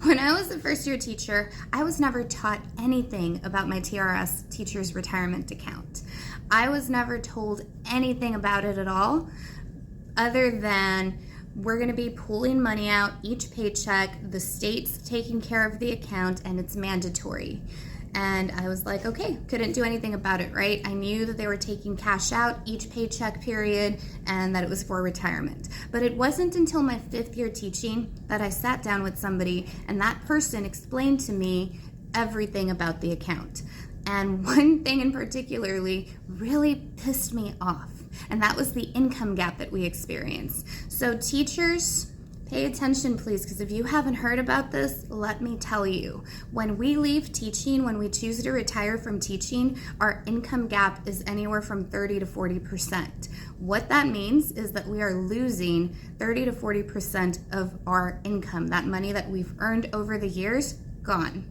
When I was a first year teacher, I was never taught anything about my TRS Teacher's Retirement Account. I was never told anything about it at all, other than we're going to be pulling money out each paycheck, the state's taking care of the account, and it's mandatory. And I was like, okay, couldn't do anything about it, right? I knew that they were taking cash out each paycheck period and that it was for retirement. But it wasn't until my 5th year teaching that I sat down with somebody and that person explained to me everything about the account. And one thing in particularly really pissed me off, and that was the income gap that we experience. So teachers, pay attention, please, because if you haven't heard about this, let me tell you. When we leave teaching, when we choose to retire from teaching, our income gap is anywhere from 30 to 40%. What that means is that we are losing 30 to 40% of our income, that money that we've earned over the years, gone.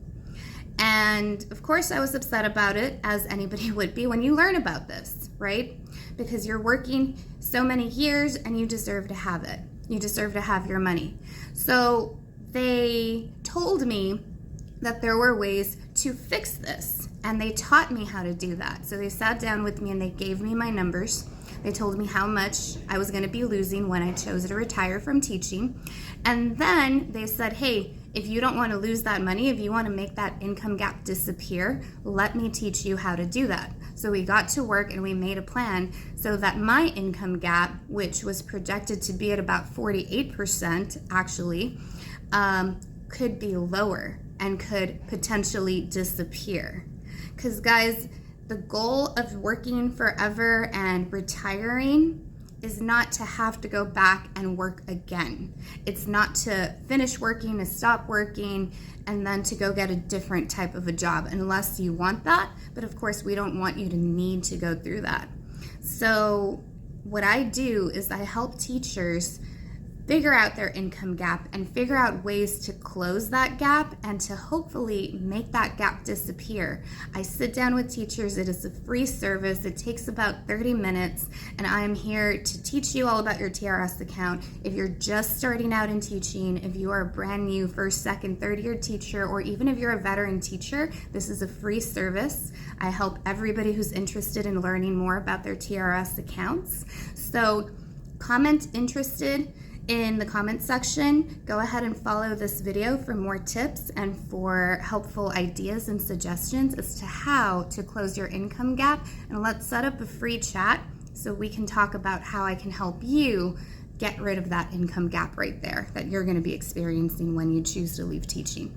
And of course, I was upset about it, as anybody would be when you learn about this, right? Because you're working so many years and you deserve to have it. You deserve to have your money. So they told me that there were ways to fix this, and they taught me how to do that. So they sat down with me and they gave me my numbers. They told me how much I was going to be losing when I chose to retire from teaching. And then they said, hey, if you don't want to lose that money, if you want to make that income gap disappear, let me teach you how to do that. So we got to work and we made a plan so that my income gap, which was projected to be at about 48% actually, could be lower and could potentially disappear. Because guys, the goal of working forever and retiring is not to have to go back and work again. It's not to finish working, to stop working, and then to go get a different type of a job, unless you want that. But of course, we don't want you to need to go through that. So what I do is I help teachers figure out their income gap and figure out ways to close that gap and to hopefully make that gap disappear. I sit down with teachers. It is a free service. It takes about 30 minutes, and I am here to teach you all about your TRS account. If you're just starting out in teaching, if you are a brand new first, second, third year teacher, or even if you're a veteran teacher, this is a free service. I help everybody who's interested in learning more about their TRS accounts. So comment interested in the comment section. Go ahead and follow this video for more tips and for helpful ideas and suggestions as to how to close your income gap. And let's set up a free chat so we can talk about how I can help you get rid of that income gap right there that you're going to be experiencing when you choose to leave teaching.